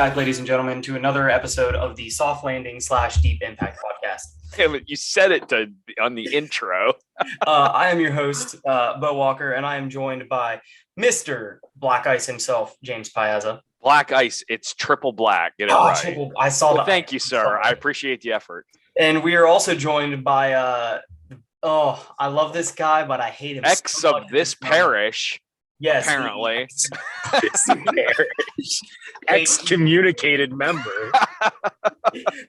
back, ladies and gentlemen, to another episode of the Soft Landing / Deep Impact podcast. Damn it, you said it on the intro. I am your host, Bo Walker, and I am joined by Mr. Black Ice himself, James Piazza. Black Ice, it's triple black. Get it right. I saw that. Thank you, sir. I appreciate the effort. And we are also joined by, I love this guy, but I hate him. Ex so of this parish. Yes. Apparently. This parish. Excommunicated member.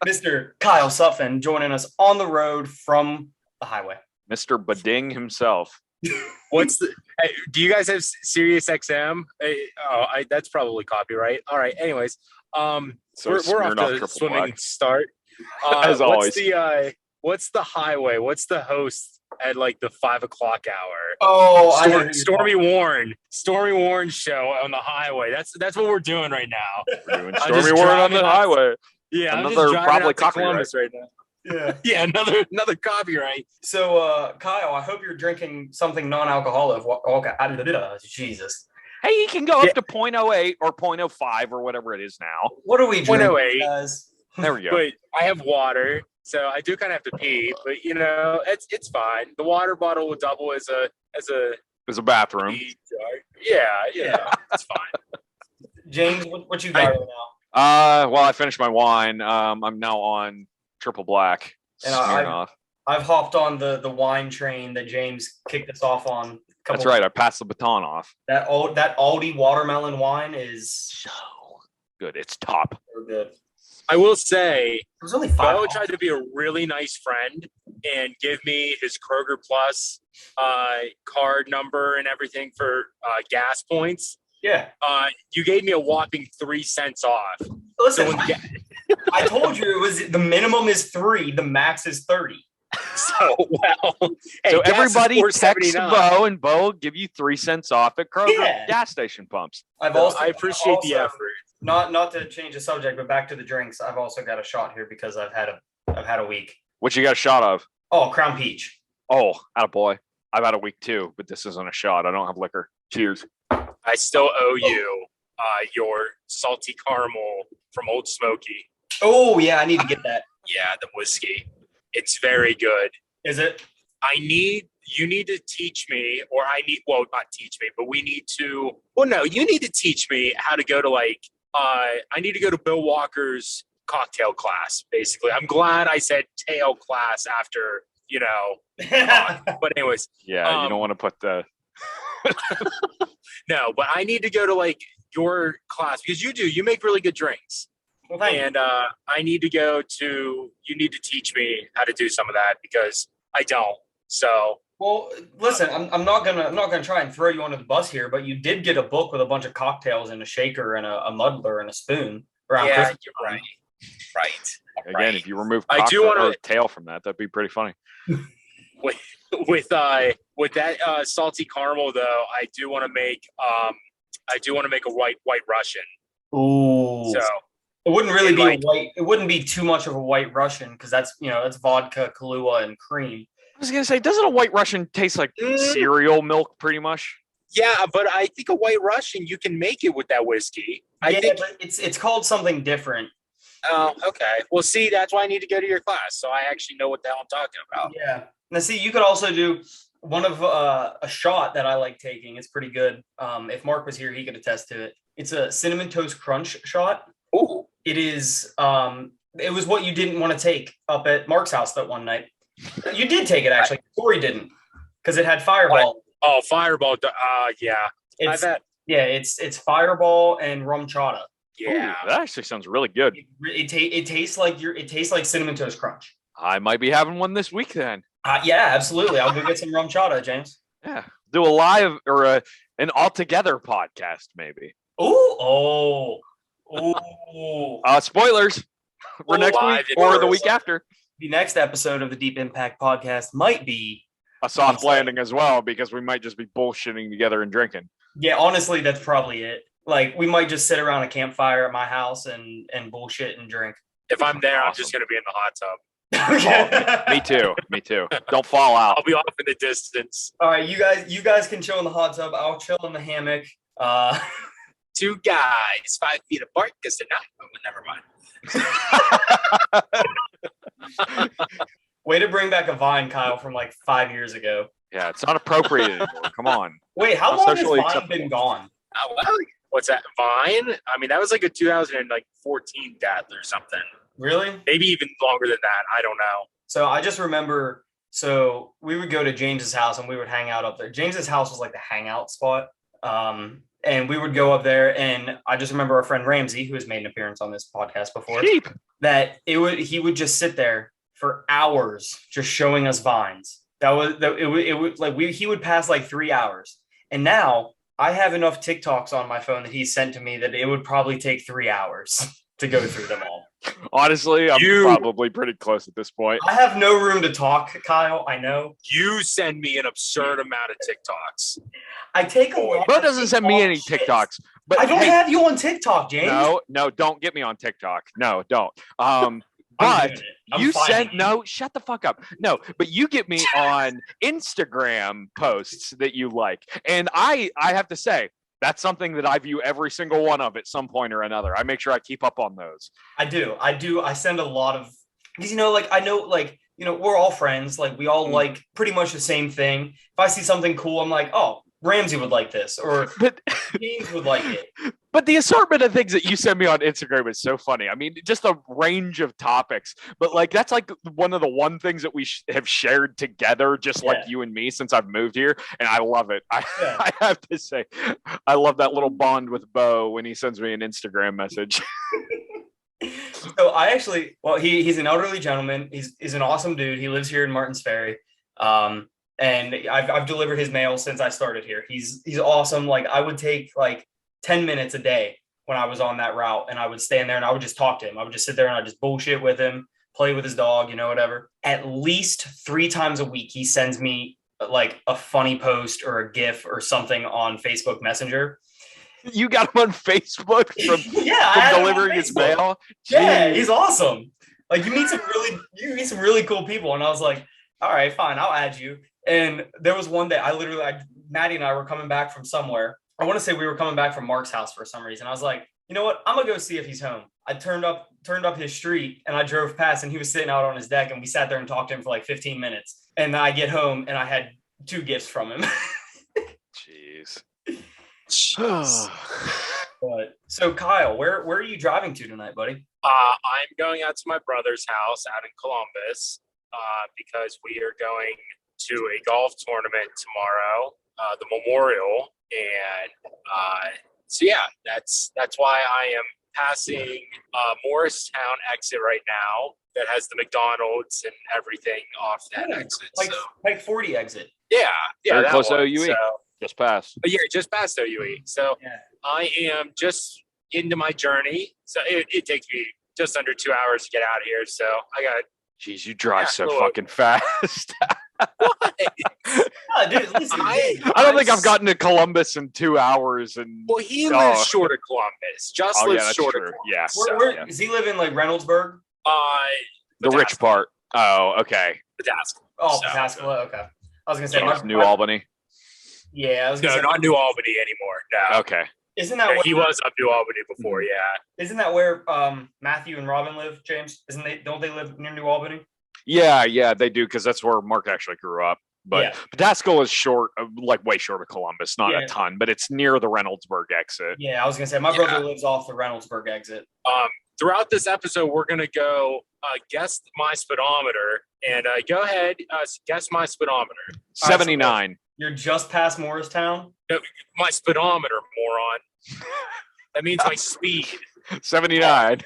Mr. Kyle Sutphin joining us on the road from the highway. Mr. Bading himself. Do you guys have Sirius XM? That's probably copyright. All right. Anyways, we're off to a swimming start. As always. What's the highway? What's the host at like the 5 o'clock hour? Oh, Stormy Warren show on the highway. That's what we're doing right now. We're doing Stormy Warren on the highway. Yeah, another probably copyright right now. Yeah, another copyright. So, Kyle, I hope you're drinking something non-alcoholic. Jesus. Hey, you can go up to 0.08 or 0.05 or whatever it is now. What are we drinking, 0.08. guys? There we go. But I have water, so I do kind of have to pee. But it's fine. The water bottle will double as a bathroom. Yeah, it's fine. James, what you got right now? Well, I finished my wine. I'm now on triple black. And I've hopped on the wine train that James kicked us off on. That's right. I passed the baton off. That Aldi watermelon wine is so good. It's top. So good. I will say, it was only $5. Bo tried to be a really nice friend and give me his Kroger Plus card number and everything for gas points. Yeah. You gave me a whopping 3 cents off. Listen, I told you it was the minimum is 3, the max is 30. So hey, so everybody text Bo, and Bo will give you 3 cents off at Kroger gas station pumps. I appreciate the effort. Not to change the subject, but back to the drinks. I've also got a shot here because I've had a week. What you got a shot of? Oh, Crown Peach. Oh, attaboy. I've had a week too, but this isn't a shot. I don't have liquor. Cheers. I still owe you your salty caramel from Old Smoky. Oh yeah, I need to get that. Yeah, the whiskey. It's very good. Is it? You need to teach me, or not teach me, but we need to. Well, no, you need to teach me how to go to I need to go to Bill Walker's cocktail class. Basically, I'm glad I said tail class after but anyways. Yeah, you don't want to put the. No, but I need to go to your class because you make really good drinks. Well, and I need to go to. You need to teach me how to do some of that because I don't. So. Well, listen, I'm not gonna try and throw you under the bus here, but you did get a book with a bunch of cocktails and a shaker and a muddler and a spoon around Christmas. You're right. Right. Again, if you remove cocktail tail from that'd be pretty funny. With that salty caramel though, I do want to make a white Russian. Ooh. So it wouldn't really be white. It wouldn't be too much of a white Russian because that's vodka, Kahlua, and cream. I was gonna say, doesn't a white Russian taste like cereal milk pretty much? Yeah, but I think a white Russian you can make it with that whiskey. But it's called something different. Oh, okay. Well, see, that's why I need to go to your class, so I actually know what the hell I'm talking about. Yeah. Now, see, you could also do one of a shot that I like taking. It's pretty good. If Mark was here, he could attest to it. It's a cinnamon toast crunch shot. Ooh. It is. It was what you didn't want to take up at Mark's house that one night. You did take it actually. Corey didn't because it had Fireball. What? Oh, Fireball. Yeah. It's Fireball and rum chata. Yeah, ooh, that actually sounds really good. It tastes like cinnamon toast crunch. I might be having one this week then. Yeah, absolutely. I'll go get some rum chata, James. Yeah, do a live or an all together podcast maybe. Ooh. Spoilers for next week or the week after. The next episode of the Deep Impact podcast might be a soft landing as well because we might just be bullshitting together and drinking. Yeah, honestly, that's probably it. We might just sit around a campfire at my house and bullshit and drink. If I'm there, I'm just going to be in the hot tub. Me too. Don't fall out. I'll be off in the distance. All right, you guys can chill in the hot tub. I'll chill in the hammock. two guys 5 feet apart because they're not. Oh, never mind. Way to bring back a Vine, Kyle, from like 5 years ago. Yeah, it's not appropriate anymore. Come on. Wait, how long has Vine been gone? Oh, well, what's that? Vine? I mean, that was like a 2014 death or something. Really? Maybe even longer than that. I don't know. So I just remember, so we would go to James's house and we would hang out up there. James's house was like the hangout spot. And we would go up there, and I just remember our friend Ramsey, who has made an appearance on this podcast before, he would just sit there for hours just showing us vines. He would pass like 3 hours. And now I have enough TikToks on my phone that he sent to me that it would probably take 3 hours to go through them all. Honestly, I'm probably pretty close at this point. I have no room to talk, Kyle. I know. You send me an absurd amount of TikToks. I take a lot. Bo doesn't send me any TikToks. But I don't have you on TikTok, James. No, don't get me on TikTok. No, don't. But you sent shut the fuck up. No, but you get me on Instagram posts that you like. And I have to say, that's something that I view every single one of at some point or another. I make sure I keep up on those. I do. I send a lot of, because, we're all friends. Like, we all like pretty much the same thing. If I see something cool, I'm like, oh, Ramsey would like this, or James would like it. But the assortment of things that you send me on Instagram is so funny. I mean, just a range of topics. But like, that's like one of the things that we have shared together, just like you and me, since I've moved here, and I love it. I have to say, I love that little bond with Bo when he sends me an Instagram message. So he's an elderly gentleman. He's an awesome dude. He lives here in Martins Ferry. And I've delivered his mail since I started here. He's awesome. Like, I would take like 10 minutes a day when I was on that route, and I would stand there and I would just talk to him. I would just sit there and I just bullshit with him, play with his dog, whatever. At least 3 times a week, he sends me like a funny post or a GIF or something on Facebook Messenger. You got him on Facebook from delivering his mail? Yeah, he's awesome. Like, you meet some really cool people. And I was like, all right, fine, I'll add you. And there was one day Maddie and I were coming back from somewhere. I want to say we were coming back from Mark's house for some reason. I was like, you know what? I'm going to go see if he's home. I turned up his street and I drove past, and he was sitting out on his deck, and we sat there and talked to him for like 15 minutes. And I get home and I had 2 gifts from him. Jeez. But so Kyle, where are you driving to tonight, buddy? I'm going out to my brother's house out in Columbus because we are going to a golf tournament tomorrow, the Memorial, and that's why I am passing Morristown exit right now. That has the McDonald's and everything off that exit. Like 40 exit. Yeah, very close to OUE. So, just passed. Just past OUE. So I am just into my journey. So it takes me just under 2 hours to get out of here. So I got. Jeez, you drive so fucking fast. Dude, listen, I don't think I've gotten to Columbus in 2 hours. He lives short of Columbus. Lives short of Columbus. Yeah. Does he live in like Reynoldsburg? The rich part. Oh, okay. Pataskala. Oh, Pataskala. Okay. I was gonna say New Albany. Yeah, I was gonna say not New Albany anymore. No. Okay. Isn't that where he was up New Albany before? Yeah. Isn't that where Matthew and Robin live, James? Don't they live near New Albany? Yeah, they do, because that's where Mark actually grew up. But Pataskala is short, like way short of Columbus, not a ton, but it's near the Reynoldsburg exit. Yeah, I was gonna say my brother lives off the Reynoldsburg exit. Throughout this episode, we're gonna go guess my speedometer, and go ahead, guess my speedometer. 79. You're just past Morristown? No, my speedometer, moron. That means my speed. 79.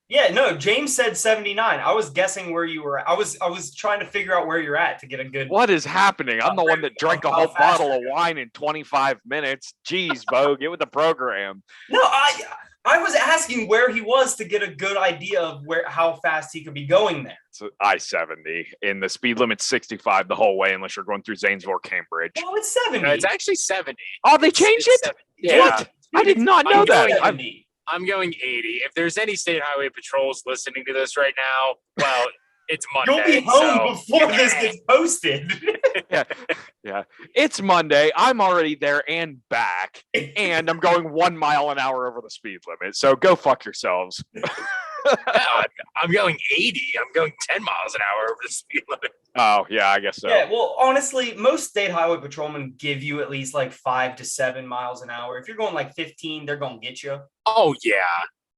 Yeah, no, James said 79. I was guessing where you were. I was trying to figure out where you're at to get a good. What is happening? I'm the one that drank a whole bottle of wine in 25 minutes. Jeez, Bo, get with the program. No, I was asking where he was to get a good idea of how fast he could be going there. It's I-70, and the speed limit's 65 the whole way, unless you're going through Zanesville, Cambridge. No, it's 70. No, it's actually 70. Oh, they changed it? Yeah. What? I did not know that. I'm going 80. If there's any state highway patrols listening to this right now, well, it's Monday. You'll be home before this gets posted. Yeah. It's Monday. I'm already there and back, and I'm going 1 mile an hour over the speed limit. So go fuck yourselves. I'm going 80. I'm going 10 miles an hour over the speed limit. Oh, yeah, I guess so. Yeah, well, honestly, most state highway patrolmen give you at least like 5 to 7 miles an hour. If you're going like 15, they're gonna get you. Oh yeah.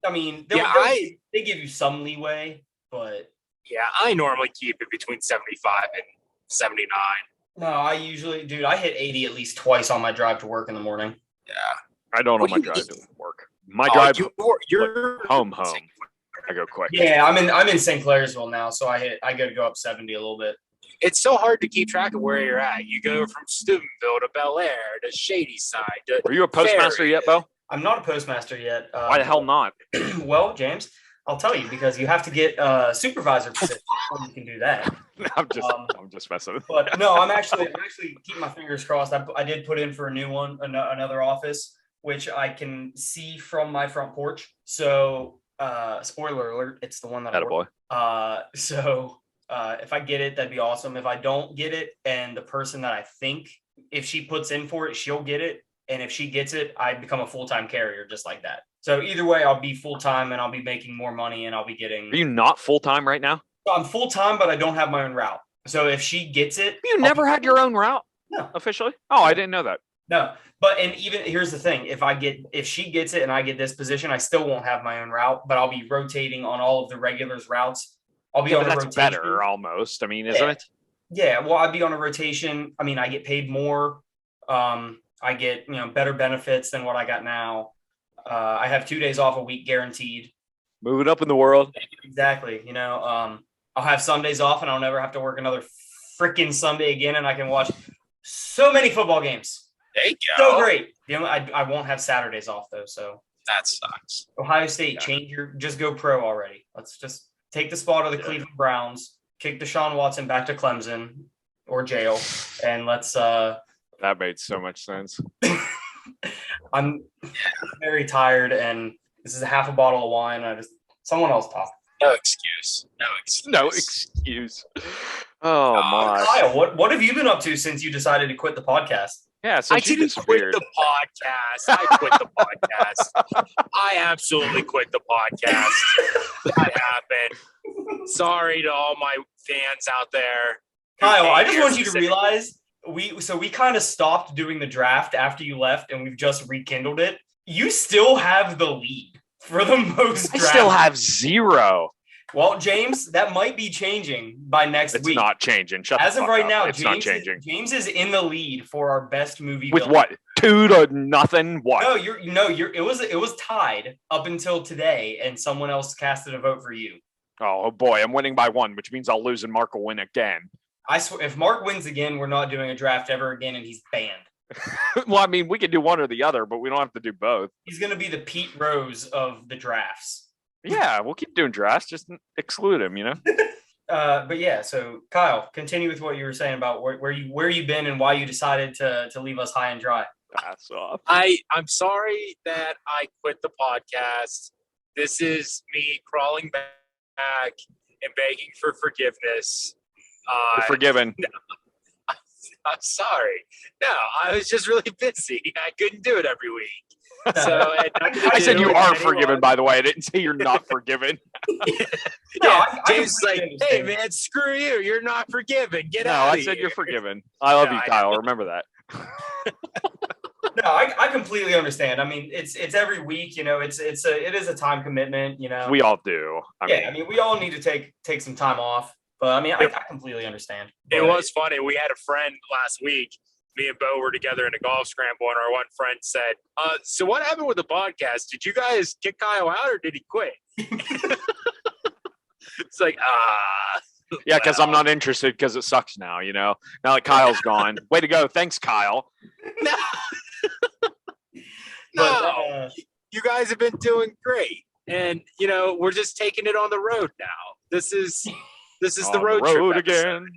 I mean, they give you some leeway, but Yeah, I normally keep it between 75 and 79. no, I hit 80 at least twice on my drive to work in the morning. Yeah. I don't know Well, my you- drive to work. My drive You're home. I go quick. Yeah, I'm in St. Clairsville now, so I got to go up 70 a little bit. It's so hard to keep track of where you're at. You go from Steubenville to Bel Air to Shady Side to Are you a postmaster Ferry. yet, Bo? I'm not a postmaster yet. Why the hell not? Well, James, I'll tell you because you have to get a supervisor position before you can do that. I'm just messing. But no, I'm actually keeping my fingers crossed. I did put in for a new one, another office, which I can see from my front porch. So, spoiler alert, it's the one that I work. Attaboy. If I get it, that'd be awesome. If I don't get it, and the person that I think, if she puts in for it, she'll get it. And if she gets it, I become a full-time carrier just like that. So either way, I'll be full-time and I'll be making more money and I'll be getting. Are you not full time right now? I'm full-time, but I don't have my own route. So if she gets it, You never had your own route? No. Officially? Oh, I didn't know that. No, but and even here's the thing: if she gets it and I get this position, I still won't have my own route, but I'll be rotating on all of the regulars' routes. I'll be Yeah, on but a that's rotation. better almost. I mean, isn't Yeah. it? Yeah, well, I'd be on a rotation. I mean, I get paid more. I get better benefits than what I got now. I have 2 days off a week guaranteed. Moving up in the world. Exactly. I'll have Sundays off and I'll never have to work another freaking Sunday again, and I can watch so many football games. There you go. So great. I won't have Saturdays off though. So That sucks. Ohio State, Yeah. just go pro already. Let's just take the spot of the Cleveland Browns, kick Deshaun Watson back to Clemson or jail, and let's. That made so much sense. I'm very tired, and this is a half a bottle of wine. Someone else talk. No excuse. No excuse. No excuse. Oh my. Kyle, what have you been up to since you decided to quit the podcast? Yeah, so I didn't quit the podcast. I quit the podcast. I absolutely quit the podcast. That happened. Sorry to all my fans out there. Kyle, I just Here want you to specifically. realize we kind of stopped doing the draft after you left, and we've just rekindled it. You still have the lead for the most I draft. still have 0. Well, James, that might be changing by next It's week. not changing. Shut As the of fuck right up. now, it's not James, changing. James is in the lead for our best movie. With villain. what? 2-0? What? No, it was tied up until today, and someone else casted a vote for you. Oh boy, I'm winning by 1, which means I'll lose and Mark will win again. I swear, if Mark wins again, we're not doing a draft ever again, and he's banned. Well, I mean, we could do one or the other, but we don't have to do both. He's going to be the Pete Rose of the drafts. Yeah, we'll keep doing drafts. Just exclude him, But yeah, so Kyle, continue with what you were saying about where you've been and why you decided to leave us high and dry. Pass off. I'm sorry that I quit the podcast. This is me crawling back and begging for forgiveness. You're forgiven. I'm sorry. No, I was just really busy. I couldn't do it every week. So I said you are forgiven, by the way. I didn't say you're not forgiven. I James is like, completely hey understand. man, screw you. You're not forgiven. Get No, out. I said you're forgiven. I love you, I Kyle. know. Remember that. No, I completely understand. I mean, it's every week. It is a time commitment. We all do. I mean, we all need to take some time off. But I mean, I completely understand. It But- was funny. We had a friend last week. Me and Bo were together in a golf scramble, and our one friend said, so what happened with the podcast? Did you guys kick Kyle out, or did he quit? It's like, Yeah, because I'm not interested because it sucks now, Now that Kyle's gone. Way to go. Thanks, Kyle. no. but, No, you guys have been doing great. And, we're just taking it on the road now. This is the On road, trip again. episode.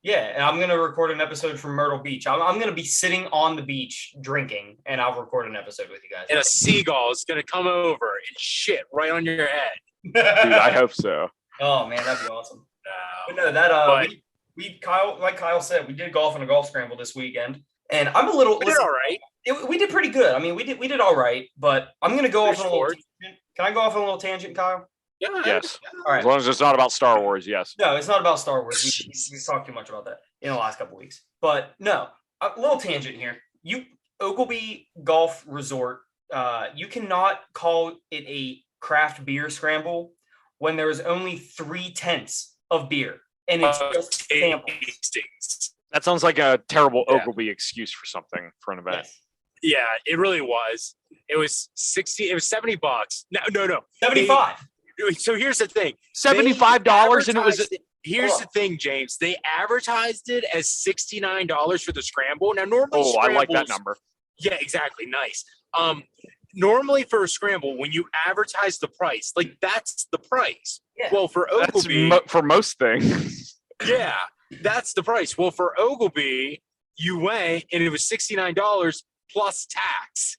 yeah, and I'm gonna record an episode from Myrtle Beach. I'm gonna be sitting on the beach drinking, and I'll record an episode with you guys. And a seagull is going to come over and shit right on your head. Dude, I hope so. Oh man, that'd be awesome. No. But no, that But- like Kyle said, we did golf in a golf scramble this weekend, and I'm a little. We did listen, all right. we did pretty good. I mean, we did all right, but I'm gonna go off on a little Short. tangent. Can I go off on a little tangent, Kyle? Yeah. Yes. All right. As long as it's not about Star Wars, yes. No, it's not about Star Wars. We've talked too much about that in the last couple weeks. But no, a little tangent here. Ogilvy Golf Resort, you cannot call it a craft beer scramble when there is only 3/10 of beer and it's just samples. Tastings. That sounds like a terrible Yeah. Ogilvy excuse for something for an event. Yes. Yeah, it really was. It was $70. No. 75. So here's the thing. $75 and it was Here's the thing, James. They advertised it as $69 for the scramble. Now, normally, I like that scrambles- number. Yeah, exactly. Nice. Normally for a scramble, when you advertise the price, like that's the price. Yeah. Well, for That's Ogilvy, for most things. yeah, that's the price. Well, for Ogilvy, you went and it was $69 plus tax.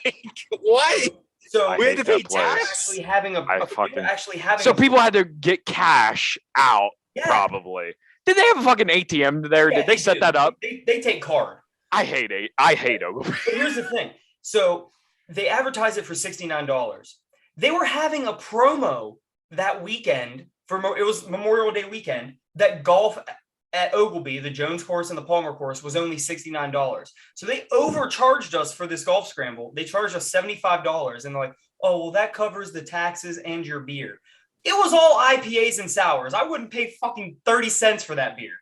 Like, what? So I we had hate to pay that place. tax? actually having So people had to get cash out, yeah. probably. Did they have a fucking ATM there? Yeah, Did they set do. that up? They take card. I hate Ogilvy. But here's the thing. So they advertised it for $69. They were having a promo that weekend it was Memorial Day weekend that golf at Ogilvy, the Jones course and the Palmer course, was only $69. So they overcharged us for this golf scramble. They charged us $75 and they're like, oh, well, that covers the taxes and your beer. It was all IPAs and sours. I wouldn't pay fucking 30 cents for that beer.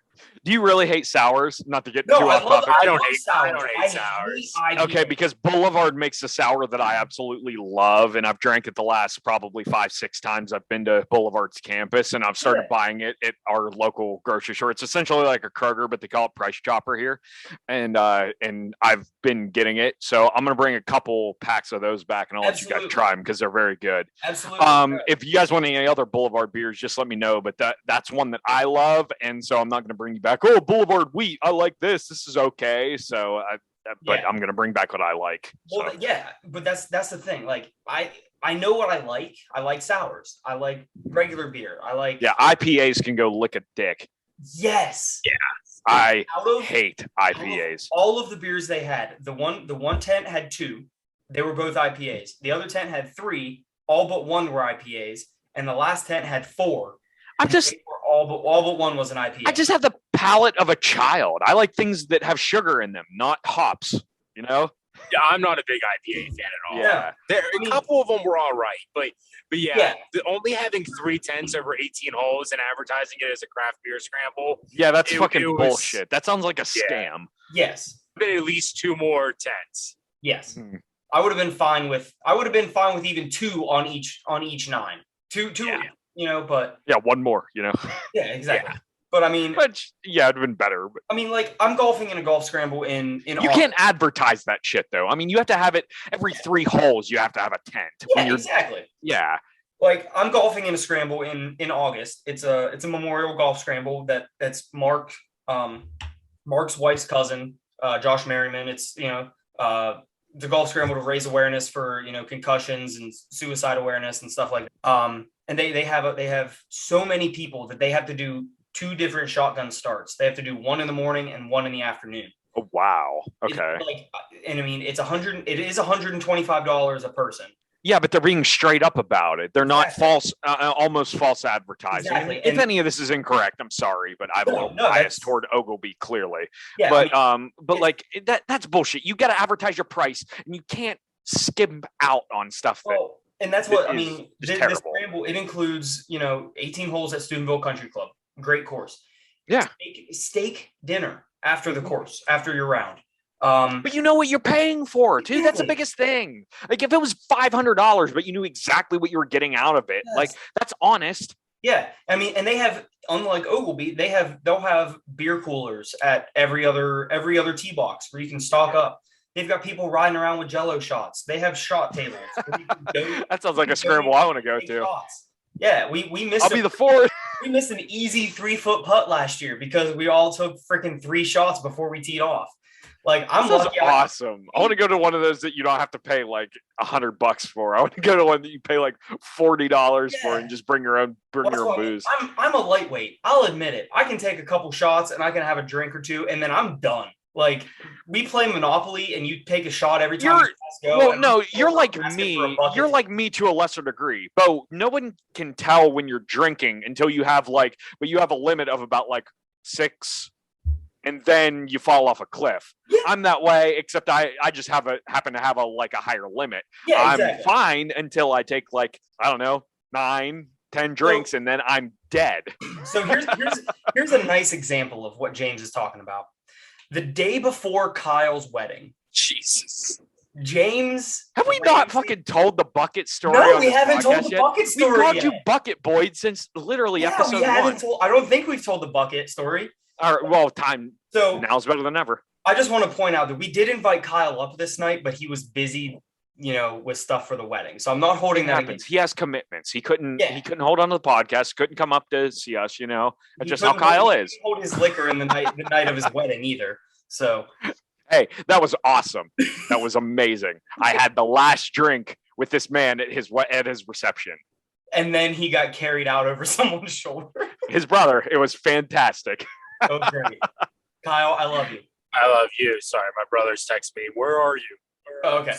Do you really hate sours? Not to get No, too I off love, topic. I don't love hate- sours. I don't hate sours. hate Okay, IPAs. because Boulevard makes a sour that I absolutely love, and I've drank it the last probably 5-6 times I've been to Boulevard's campus, and I've started buying it at our local grocery store. It's essentially like a Kroger, but they call it Price Chopper here, and I've been getting it. So I'm gonna bring a couple packs of those back, and I'll let you Absolutely. guys try them because they're very good. Absolutely. If you guys want any other Boulevard beers, just let me know. But that's one that I love, and so I'm not gonna bring you back. Oh, Boulevard wheat, I like this. This is okay. So but Yeah. I'm gonna bring back what I like. Well, So. yeah, but that's the thing. Like I know what I like. I like sours. I like regular beer. I like Yeah, IPAs can go lick a dick. Yes. Yeah. I Out of hate IPAs. all of the beers they had, the one tent had 2. They were both IPAs. The other tent had 3. All but 1 were IPAs, and the last tent had 4. I'm just They were all but 1 was an IPA. I just have the palate of a child. I like things that have sugar in them, not hops. You know? Yeah, I'm not a big IPA fan at all. Yeah. A couple of them were all right, but yeah, Yeah. only having 3/10 over 18 holes and advertising it as a craft beer scramble, Yeah, that's It- fucking it was- bullshit. That sounds like a Yeah. scam. Yes. been at least 2 more tents. Yes. Hmm. I would have been fine with even 2 on each 9. Two, Yeah. you know, but Yeah, one more, you know. yeah, exactly. But I mean, Which yeah, it'd have been better. But like I'm golfing in a golf scramble in you August. can't advertise that shit though. I mean, you have to have it every 3 holes. You have to have a tent. Yeah, exactly. Yeah. Like I'm golfing in a scramble in August. It's a memorial golf scramble that's Mark's wife's cousin, Josh Merriman. It's the golf scramble to raise awareness for concussions and suicide awareness and stuff like that. And they have so many people that they have to do 2 different shotgun starts. They have to do 1 in the morning and 1 in the afternoon. Oh, wow. Okay. And I mean it is $125 a person. Yeah, but they're being straight up about it. They're not Exactly. false, almost false advertising. Exactly. If And- any of this is incorrect, I'm sorry, but I have a little No, bias that's- toward Ogilvy, clearly. Yeah, But it's- like that's bullshit. You got to advertise your price, and you can't skimp out on stuff that. well, and that's what I is mean. just This terrible. scramble, it includes 18 holes at Steubenville Country Club. Great course. Yeah. Steak dinner after the course, after your round. But you know what you're paying for, too. That's the Exactly. biggest thing. Like if it was $500, but you knew exactly what you were getting out of it, like Yes. that's honest. Yeah, I mean, and they have, unlike Ogilvy, they'll have beer coolers at every other tee box where you can stock up. They've got people riding around with Jello shots. They have shot tables. Where you can donate- That sounds like a you can scramble donate I want to go take to. shots. Yeah, we missed. I'll be the 4th. We missed an easy 3-foot putt last year because we all took freaking 3 shots before we teed off. Like I'm This is lucky. awesome. I want to go to one of those that you don't have to pay like $100 for. I want to go to one that you pay like $40 for and just bring your own booze. I'm a lightweight. I'll admit it. I can take a couple shots and I can have a drink or two, and then I'm done. Like we play Monopoly, and you take a shot every time you go. Well, no, you're like me. You're like me to a lesser degree. Bo, no one can tell when you're drinking until you have but you have a limit of about like 6, and then you fall off a cliff. Yeah. I'm that way, except I just happen to have a higher limit. Yeah, exactly. I'm fine until I take I don't know, 9, 10 drinks, and then I'm dead. So here's a nice example of what James is talking about. The day before Kyle's wedding, Jesus. James. Have we not fucking told the bucket story? No, we haven't told the bucket story. We've called you Bucket Boyd since literally episode 1. I don't think we've told the bucket story. All right, well, time. So now's better than ever. I just want to point out that we did invite Kyle up this night, but he was busy, with stuff for the wedding. So I'm not holding that against. He has commitments. He couldn't hold on to the podcast, couldn't come up to see us, That's just how Kyle is. He couldn't hold his liquor in the night of his wedding either. So hey, that was awesome. That was amazing. I had the last drink with this man at his reception. And then he got carried out over someone's shoulder. His brother. It was fantastic. Oh, great. Kyle, I love you. I love you. Sorry, my brother's text me. Where are you? Okay.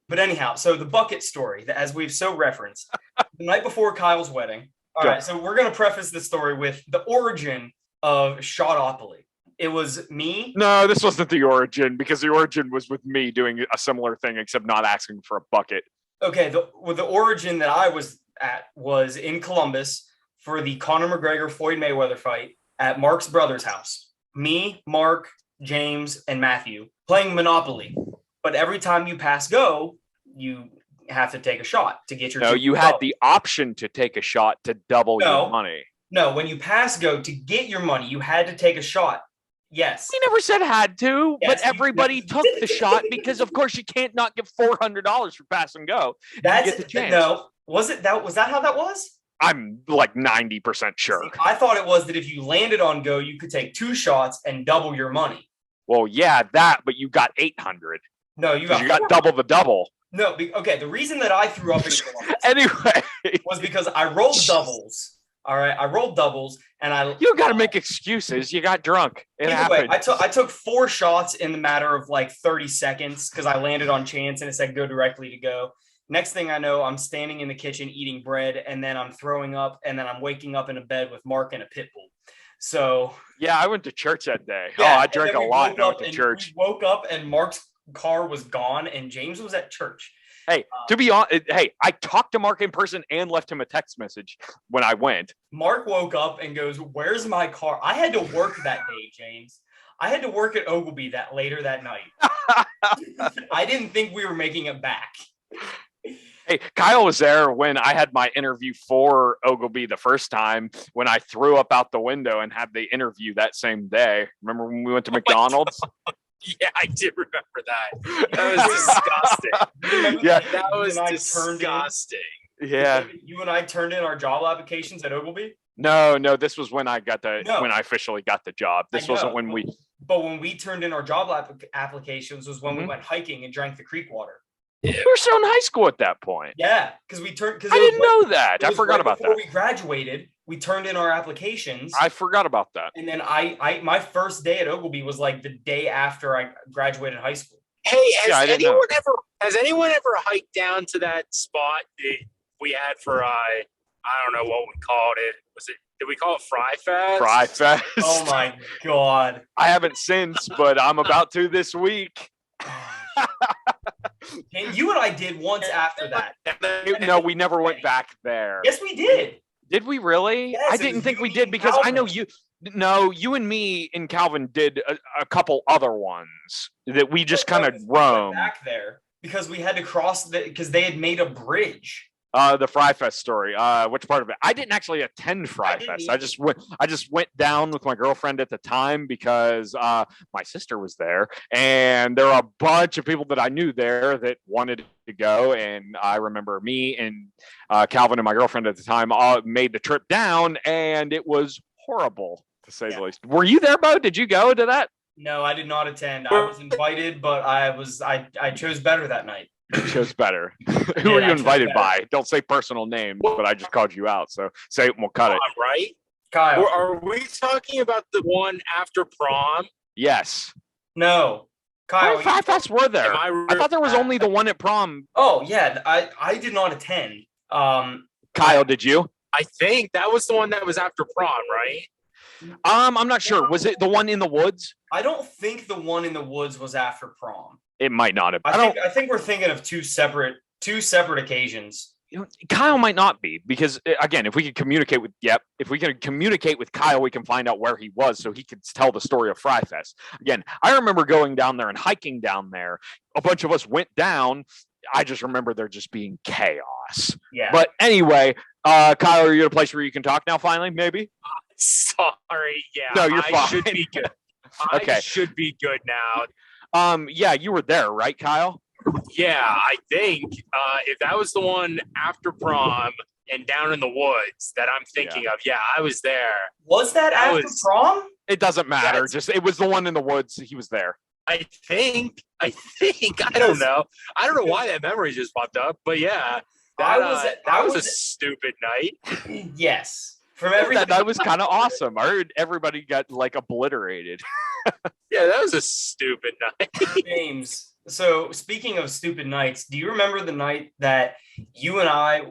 But anyhow, so the bucket story, as we've so referenced, the night before Kyle's wedding. All right, so we're going to preface this story with the origin of Shotopoly. It was me. No, this wasn't the origin, because the origin was with me doing a similar thing, except not asking for a bucket. Okay, the origin that I was at was in Columbus for the Conor McGregor-Floyd Mayweather fight at Mark's brother's house. Me, Mark, James, and Matthew playing Monopoly. But every time you pass go, you have to take a shot to get your. No, you had the option to take a shot to double your money. No, when you pass go to get your money, you had to take a shot. Yes. We never said had to, but everybody took the shot because, of course, you can't not get $400 for pass and go. That's no. Was that how that was? I'm like 90% sure. See, I thought it was that if you landed on go, you could take 2 shots and double your money. Well, yeah, but you got 800. No, you got double the double. No, okay. The reason that I threw up in Columbus anyway was because I rolled doubles. All right, I rolled doubles, and You got to make excuses. You got drunk. It happened. Way, I took 4 shots in the matter of like 30 seconds because I landed on chance and it said go directly to go. Next thing I know, I'm standing in the kitchen eating bread, and then I'm throwing up, and then I'm waking up in a bed with Mark and a pit bull. So yeah, I went to church that day. Yeah, I drank a lot and I went to church. We woke up and Mark's car was gone, and James was at church. Hey, to be honest, I talked to Mark in person and left him a text message when I went. Mark woke up and goes, "Where's my car?" I had to work that day, James. I had to work at Ogilby later that night. I didn't think we were making it back. Hey, Kyle was there when I had my interview for Ogilby the first time, when I threw up out the window and had the interview that same day. Remember when we went to McDonald's? Yeah, I did remember that. That was disgusting. Yeah, that was disgusting. Yeah. You and I turned in our job applications at Ogilby? No, this was when I when I officially got the job. This wasn't when we. But when we turned in our job applications was when we went hiking and drank the creek water. We were still in high school at that point. Yeah, because we turned. I didn't know that. I forgot about that. Before we graduated, we turned in our applications. I forgot about that. And then my first day at Ogilby was like the day after I graduated high school. Hey, has anyone ever hiked down to that spot that we had for I don't know what we called it. Did we call it Fry Fest? Fry Fest. Oh my God. I haven't since, but I'm about to this week. And you and I did once after that. No, we never went back there. Yes, we did. Did we really? Yes, I didn't think we did because I know you. No, you and me and Calvin did a couple other ones that we just kind of roamed back there because we had to cross because they had made a bridge. The Fry Fest story. Which part of it? I didn't actually attend Fry Fest. I just went down with my girlfriend at the time because my sister was there, and there were a bunch of people that I knew there that wanted to go. And I remember me and Calvin and my girlfriend at the time all made the trip down, and it was horrible to say the least. Were you there, Bo? Did you go to that? No, I did not attend. I was invited, but I chose better that night. You chose better. Who did, are I you chose invited better. by? Don't say personal names, but I just called you out. So say it and we'll cut it. Right? Kyle. Or are we talking about the one after prom? Yes. No. Kyle. How fast were there? Am I thought there was only the one at prom. Oh yeah, I did not attend. Kyle, did you? I think that was the one that was after prom, right? I'm not sure. Was it the one in the woods? I don't think the one in the woods was after prom. It might not have. I think we're thinking of two separate occasions. Kyle might not be, because again, if we could communicate with Kyle, we can find out where he was so he could tell the story of Fry Fest. Again, I remember going down there and hiking down there. A bunch of us went down. I just remember there just being chaos. Yeah. But anyway, Kyle, are you at a place where you can talk now finally, maybe? Sorry. Yeah. No, you're I fine. should be good. Okay. I should be good now. Yeah, you were there, right, Kyle? Yeah, I think if that was the one after prom and down in the woods that I'm thinking of, yeah, I was there. Was that after prom? It doesn't matter. That's- Just it was the one in the woods. He was there. I think. I don't know. I don't know why that memory just popped up, but yeah, that was a stupid night. Yes. From everything. That was kind of awesome. I heard everybody got like obliterated. Yeah, that was a stupid night. James. So speaking of stupid nights, do you remember the night that you and I,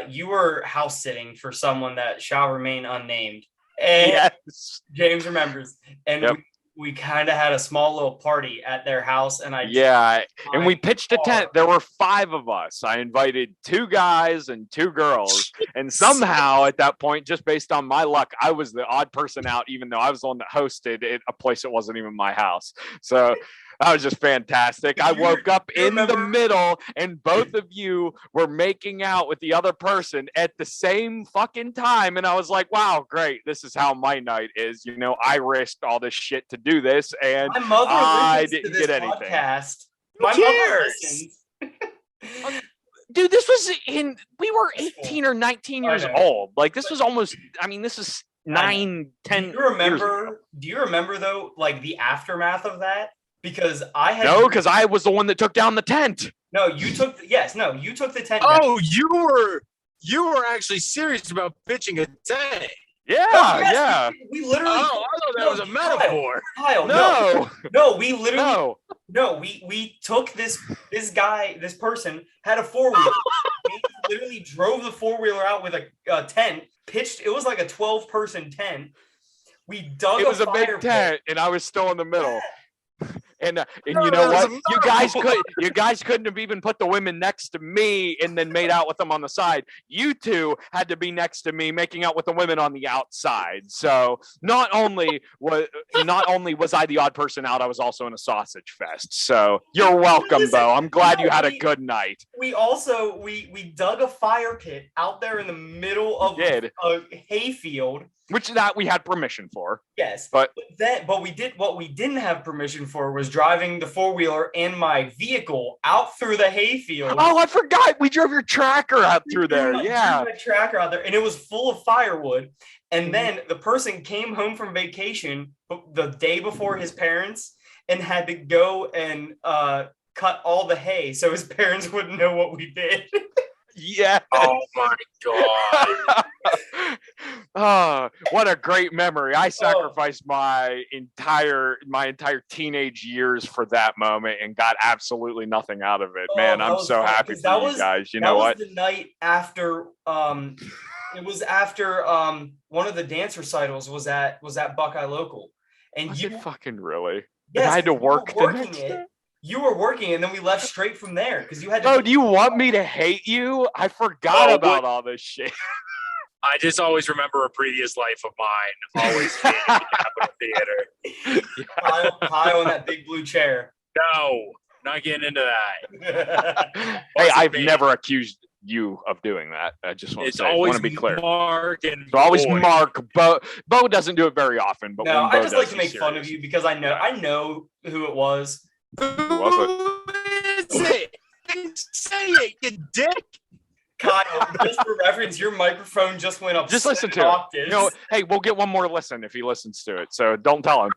you were house sitting for someone that shall remain unnamed? And Yes. James remembers. And Yep. we kind of had a small little party at their house. And And we pitched a tent. There were 5 of us. I invited 2 guys and 2 girls. And somehow at that point, just based on my luck, I was the odd person out, even though I was the one that hosted at a place that wasn't even my house. So that was just fantastic. I woke up in the middle and both of you were making out with the other person at the same fucking time. And I was like, wow, great. This is how my night is. You know, I risked all this shit to do this. And my mother I listens to didn't this get anything. podcast. Who My mother cares? listens. Dude, this was we were 18 or 19 years I know. old. Like this was almost, I mean, this is 9, 10 Do you years remember? ago. Do you remember though, like the aftermath of that? Because I had No, because I was the one that took down the tent. no. You took you took the tent. down. Oh, you were actually serious about pitching a tent. Yeah, Oh, yes, yeah. We literally. Oh, I thought that was a metaphor. Kyle, No, we literally we took this person had a 4-wheeler. We literally drove the 4-wheeler out with a tent, pitched. It was like a 12-person tent. We dug. it was a fire big pit. tent, and I was still in the middle. And No, you that know was what? a You guys couldn't have even put the women next to me and then made out with them on the side. You two had to be next to me, making out with the women on the outside. So not only was I the odd person out, I was also in a sausage fest. So you're welcome, Listen, though. I'm glad no, you had a we- good night. We also we dug a fire pit out there in the middle of We did. a hayfield. Which that we had permission for. Yes, But- what we didn't have permission for was driving the 4-wheeler and my vehicle out through the hayfield. Oh, I forgot. We drove your tracker out through there. Drew Yeah. my tracker out there, and it was full of firewood. And Mm-hmm. then the person came home from vacation the day before his parents and had to go and cut all the hay so his parents wouldn't know what we did. Yeah. Oh my god. Oh, what a great memory. I sacrificed my entire teenage years for that moment and got absolutely nothing out of it. Oh, Man, that I'm was so fun, happy 'cause for that you was- guys. You That know was what? the night after it was after one of the dance recitals was at Buckeye Local. And Was you it fucking really? yes, I had to you were work the working next it. day? You were working, and then we left straight from there because you had to. Oh, do you want me to hate you? I forgot Oh, about all this shit. I just always remember a previous life of mine, always being in the Capitol Theater. Kyle in that big blue chair. No, not getting into that. Hey, Wasn't I've me. never accused you of doing that. I just want to It's say, I always want to be clear. Mark and It's always Boyd. Mark. Bo doesn't do it very often, but No, when Bo I just like does, to make he's fun of serious. you because I know who it was. Who is it? Say it, you dick. Kyle, just for reference, your microphone just went up. Just listen 7 to it. octaves. You know, hey, we'll get one more listen if he listens to it. So don't tell him.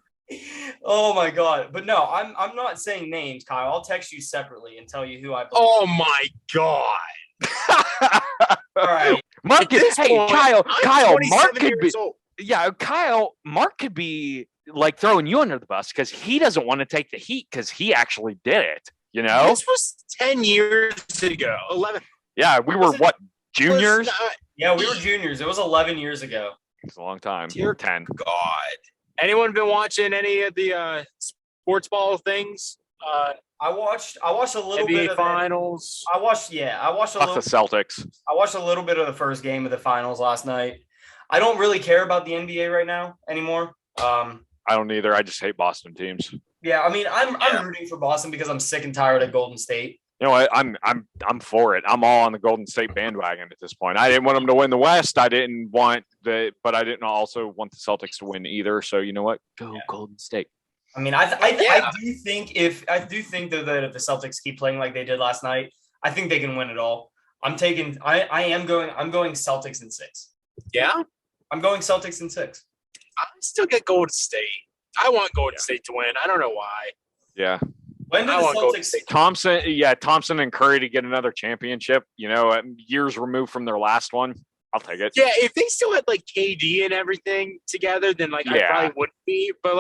Oh my god! But no, I'm not saying names, Kyle. I'll text you separately and tell you who I believe. Oh my God. All right. Mark At this hey, point, Kyle, I'm Kyle, Mark 27 could be years old. yeah, Kyle, Mark could be like throwing you under the bus because he doesn't want to take the heat because he actually did it. You know? This was 10 years ago. 11. Yeah, we were Was it- what juniors? Yeah, we were juniors. It was 11 years ago. It's a long time. Dear 10. God. Anyone been watching any of the sports ball things? I watched a little bit NBA of finals. I watched a Fuck little. the Celtics. I watched a little bit of the first game of the finals last night. I don't really care about the NBA right now anymore. I don't either. I just hate Boston teams. Yeah, I mean, I'm rooting for Boston because I'm sick and tired of Golden State. You know what? I'm for it. I'm all on the Golden State bandwagon at this point. I didn't want them to win the West. I didn't want but I didn't also want the Celtics to win either. So you know what? Go Golden State. I mean, I do think that if the Celtics keep playing like they did last night, I think they can win it all. I'm going Celtics in 6. Yeah, I'm going Celtics in 6. I still get Golden State. I want Golden State to win. I don't know why. Yeah. When do I the want Golden Celtics? State. Thompson and Curry to get another championship. You know, years removed from their last one. I'll take it. Yeah, if they still had like KD and everything together, then I probably wouldn't be. But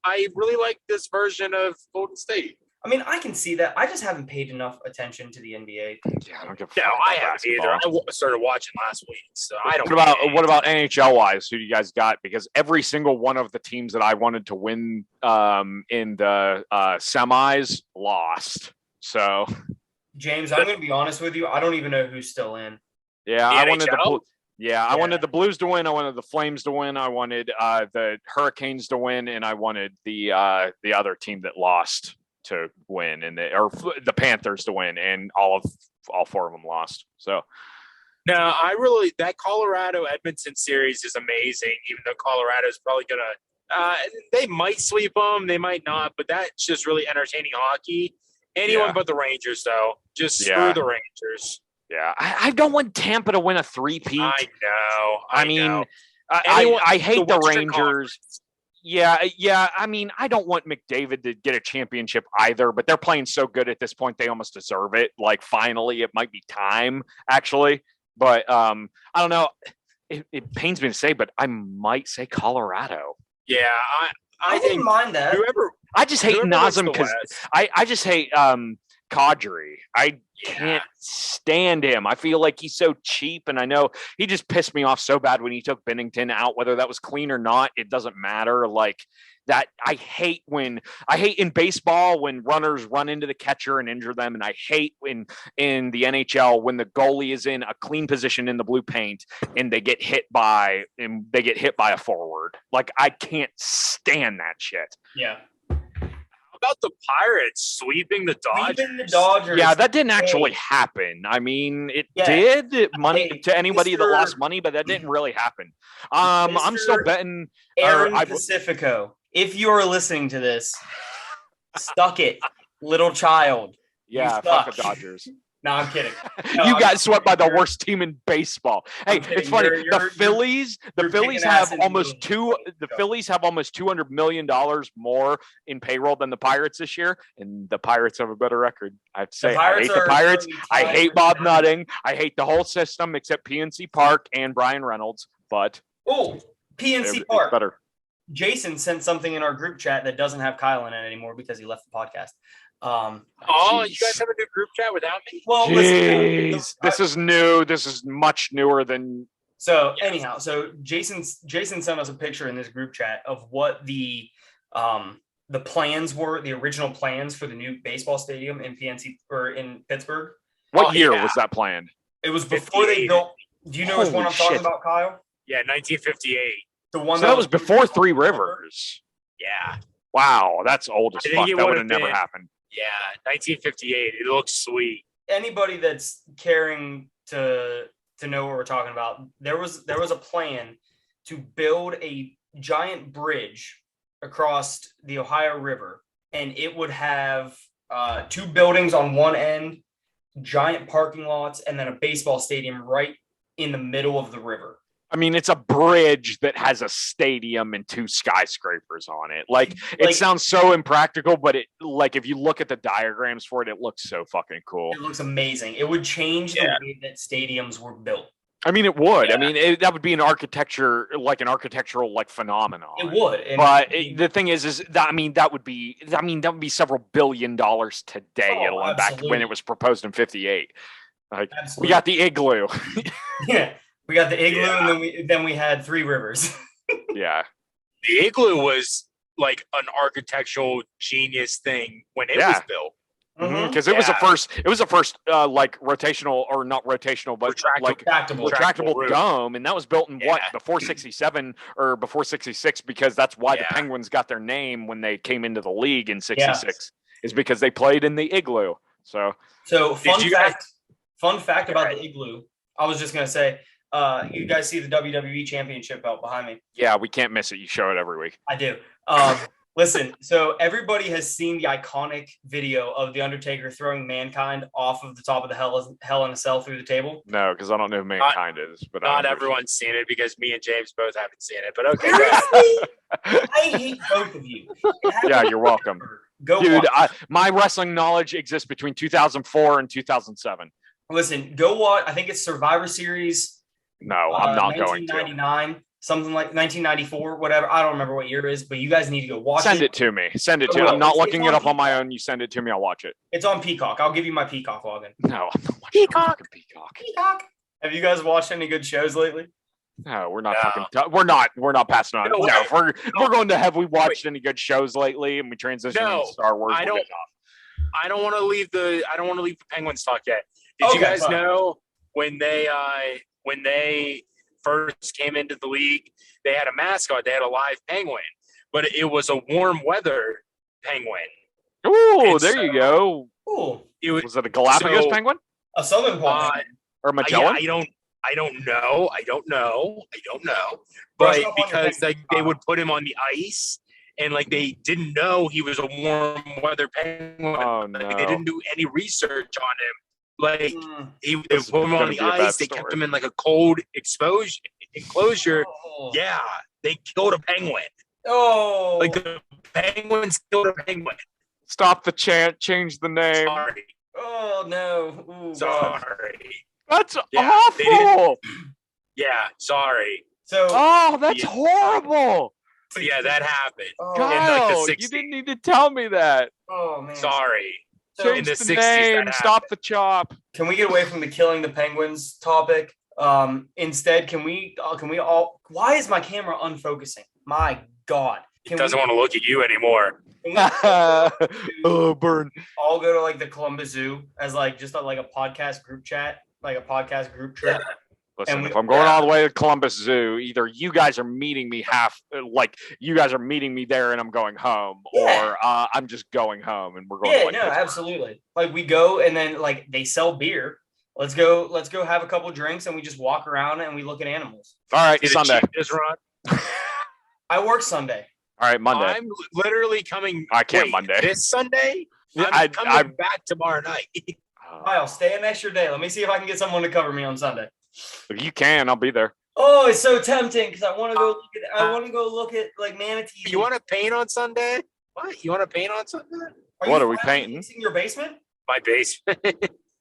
I really like this version of Golden State. I mean, I can see that. I just haven't paid enough attention to the NBA. Yeah, I don't give a No, fuck I about haven't either. basketball. I started watching last week, so I don't. What about NHL wise? Who do you guys got? Because every single one of the teams that I wanted to win in the semis lost. So James, I'm going to be honest with you. I don't even know who's still in. yeah, The I wanted NHL? I wanted the Blues to win. I wanted the Flames to win. I wanted the Hurricanes to win, and I wanted the other team that lost to win, and the Panthers to win, and all 4 of them lost. So. No, that Colorado Edmonton series is amazing. Even though Colorado's probably gonna, they might sweep them, they might not, but that's just really entertaining hockey. Anyone but the Rangers, though. Just screw the Rangers. Yeah, I don't want Tampa to win a three-peat. I know. I mean, know. I hate the Western Rangers. Conference. Yeah. I mean, I don't want McDavid to get a championship either, but they're playing so good at this point, they almost deserve it. Like, finally, it might be time, actually. But I don't know. It pains me to say, but I might say Colorado. Yeah, I didn't mind that. whoever. I just hate whoever wins Nazem the because West- I just hate Kadri. I can't stand him. I feel like he's so cheap, and I know he just pissed me off so bad when he took Bennington out. Whether that was clean or not, it doesn't matter. Like that, I hate in baseball when runners run into the catcher and injure them, and I hate in the NHL when the goalie is in a clean position in the blue paint and they get hit by a forward. Like, I can't stand that shit. Yeah. How about the Pirates sweeping the Dodgers? Sweeping the Dodgers. Yeah, that didn't actually happen. I mean, it Yeah. did money Hey, to anybody that Mr. lost money, but that didn't really happen. I'm still Mr. betting. Aaron I- Pacifico, if you're listening to this, suck it, little child. Yeah, You fuck the suck. Dodgers. No, I'm kidding. No, You I'm got kidding. swept by the You're- worst team in baseball. Hey, I'm kidding. it's funny. You're- The you're- Phillies you're have kicking ass in almost the two. The Go. Phillies have almost $200 million more in payroll than the Pirates this year, and the Pirates have a better record. I have to say, I hate the are Pirates. currently I tied hate with Bob the- Nutting. I hate the whole system except PNC Park and Brian Reynolds. But Oh, PNC it's Park. better. Jason sent something in our group chat that doesn't have Kyle in it anymore because he left the podcast. Oh, Jeez. you guys have a new group chat without me? Well, Jeez, listen, this is new. This is much newer than. so anyhow, so Jason sent us a picture in this group chat of what the plans were, the original plans for the new baseball stadium in PNC or in Pittsburgh. What Oh, year yeah. was that planned? It was before they 58. built. Do you know which one Holy I'm talking shit. about, Kyle? Yeah, 1958. The one So that was before Three Rivers. Yeah, Wow, that's old as I think fuck. it That would would've have never been- happened. yeah, 1958. It looks sweet. Anybody that's caring to know what we're talking about, there was a plan to build a giant bridge across the Ohio River, and it would have 2 buildings on one end, giant parking lots, and then a baseball stadium right in the middle of the river. I mean, it's a bridge that has a stadium and 2 skyscrapers on it. Like, it Like- sounds so impractical, but it, like, if you look at the diagrams for it, it looks so fucking cool. It looks amazing. It would change the way that stadiums were built. I mean, it would. I Yeah. mean, that would be an architectural like phenomenon. It would. And But the thing is that, I mean, that would be several $1 billion today, Oh, back when absolutely. it was proposed in '58. Like, we absolutely. got the igloo. yeah, we got the igloo, Yeah. and then we had Three Rivers. Yeah. The igloo was like an architectural genius thing when it was Yeah. built. Mhm. Because it was the Yeah. first like rotational, or not rotational, but like Retractable. retractable roof. dome, and that was built in what, Yeah. before '67 or before '66, because that's why the Yeah. Penguins got their name when they came into the league in '66, is because they played in the igloo. So So fun you guys- fact about Right. the igloo. I was just gonna say, you guys see the WWE Championship belt behind me? yeah, we can't miss it. You show it every week. I do. Listen, so everybody has seen the iconic video of the Undertaker throwing Mankind off of the top of the Hell in a Cell through the table. No, because I don't know who Mankind is, but I Not understand. everyone's seen it because me and James both haven't seen it. But okay, go ahead. Seriously? I hate both of you. It happened Yeah, you're welcome. Go Dude, watch. my wrestling knowledge exists between 2004 and 2007. Listen, go watch. I think it's Survivor Series. No, I'm not going to. 1999, something like 1994, whatever. I don't remember what year it is, but you guys need to go watch Send it to me. Send it to I me. will. I'm not It's looking on it up on my Peacock. own. You send it to me, I'll watch it. It's on Peacock. I'll give you my Peacock login. No, I'm not watching Peacock. fucking Peacock. Peacock. Have you guys watched any good shows lately? No, we're not No. fucking. We're not passing on. No, No, wait. if we're going to, have we watched any good shows lately, and we transition No, into Star Wars? I we're don't- getting off. I don't want to leave the Penguins talk yet. Did you Okay, guys fine. know when they first came into the league, they had a mascot, they had a live penguin, but it was a warm weather penguin. Ooh, It's, there you go. Cool. It was Was it a Galapagos so- penguin A Southern Paul. or a Magellan? I don't know. Brush But up on your because penguin. they would put him on the ice and like they didn't know he was a warm weather penguin. Oh Like, no! they didn't do any research on him. Like Mm. they This is put him gonna on the be a bad ice, they story. kept him in like a cold enclosure. Oh. Yeah, they killed a penguin. Oh. Like the penguins killed a penguin. Stop the chant. Change the name. Sorry. Oh no. Ooh, God. Sorry. That's Yeah, they didn't- awful. Yeah, sorry. So Oh, that's Yeah. horrible. But yeah, that happened. oh, like, the Kyle, you 60s. didn't need to tell me that. oh man. Sorry. So in Change the the 60s that name. happened. Stop the chop. can we get away from the killing the penguins topic? Instead, can we all? Why is my camera unfocusing? My God. He doesn't want to look at you anymore. Can we Oh, burn. all go to like the Columbus Zoo as like just like a podcast group chat, like a podcast group trip? Listen, And if we- I'm going all the way to Columbus Zoo, either you guys are meeting me you guys are meeting me there and I'm going home, Yeah. or I'm just going home and we're going Yeah, to like no, Pittsburgh. absolutely. Like we go and then like they sell beer. Let's go have a couple drinks and we just walk around and we look at animals. All right, Did Sunday. the Cheetahs run? I work Sunday. All right, Monday. I'm literally coming. I can't wait, Monday. This Sunday? Yeah, I'm coming back tomorrow night. Kyle, stay an extra day. Let me see if I can get someone to cover me on Sunday. If you can, I'll be there. Oh, it's so tempting because I want to go look at like manatees. You want to paint on Sunday? What? You want to paint on Sunday? What, you are we finally painting? fixing your basement? My basement.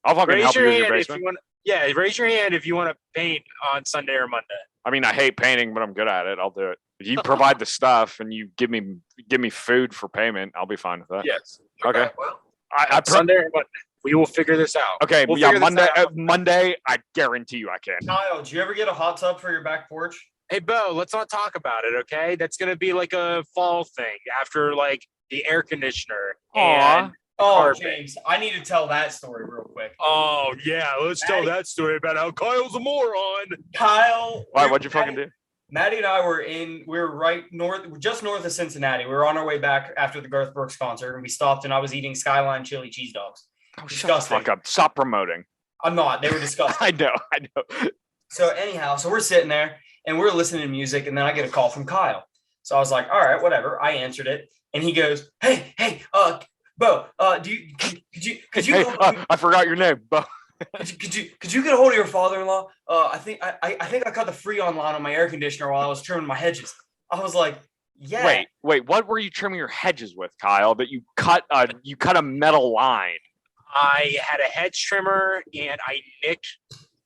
I'll fucking Raise help you your with your hand if basement. you want. Yeah, raise your hand if you want to paint on Sunday or Monday. I mean, I hate painting, but I'm good at it. I'll do it. If you provide the stuff and you give me food for payment, I'll be fine with that. Yes. Okay. Well, I Sunday or Monday. We will figure this out. okay, We'll yeah, figure this Monday. out. Monday, I guarantee you, I can. Kyle, did you ever get a hot tub for your back porch? Hey, Bo, let's not talk about it, okay? That's gonna be like a fall thing after like the air conditioner. Aw. And Oh, Carpet. James, I need to tell that story real quick. oh yeah, let's tell Maddie- that story about how Kyle's a moron. Kyle, Why? What'd you fucking do? Maddie and I we were right north, just north of Cincinnati. We were on our way back after the Garth Brooks concert, and we stopped, and I was eating Skyline chili cheese dogs. Oh, shut the Disgusting. fuck up. Stop promoting. I'm not. They were disgusting. I know. So anyhow, so we're sitting there, and we're listening to music, and then I get a call from Kyle. So I was like, all right, whatever. I answered it, and he goes, hey, Bo, could you Hey, go- I forgot your name. Bo. Could you get a hold of your father-in-law? I think I cut the Freon line on my air conditioner while I was trimming my hedges. I was like, yeah. Wait, what were you trimming your hedges with, Kyle? That you cut a metal line? I had a hedge trimmer and I nicked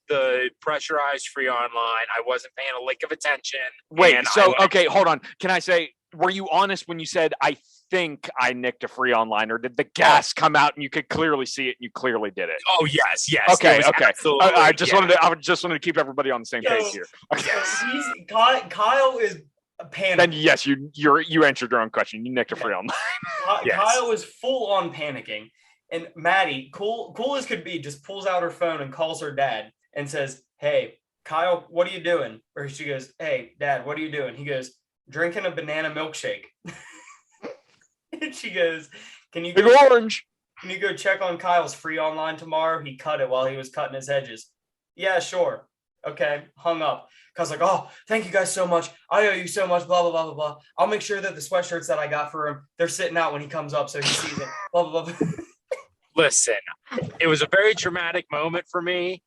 the pressurized Freon line. I wasn't paying a lick of attention. Wait, so okay, hold on. Can I say, were you honest when you said I think I nicked a Freon line, or did the gas come out and you could clearly see it and you clearly did it? Oh yes. Okay. I just wanted to keep everybody on the same page here. Yes. Kyle is panicking. Then yes, you answered your own question. You nicked a Freon line. Yes. Kyle was full on panicking, and Maddie, cool as could be, just pulls out her phone and calls her dad and says, "Hey, Kyle, what are you doing?" Or she goes, "Hey, Dad, what are you doing?" He goes, "Drinking a banana milkshake." And she goes, "Can you go check on Kyle's Freon line tomorrow? He cut it while he was cutting his hedges." "Yeah, sure." Okay, hung up. Kyle's like, "Oh, thank you guys so much. I owe you so much, blah, blah, blah, blah, blah. I'll make sure that the sweatshirts that I got for him, they're sitting out when he comes up so he sees it, blah, blah, blah." Listen, it was a very traumatic moment for me.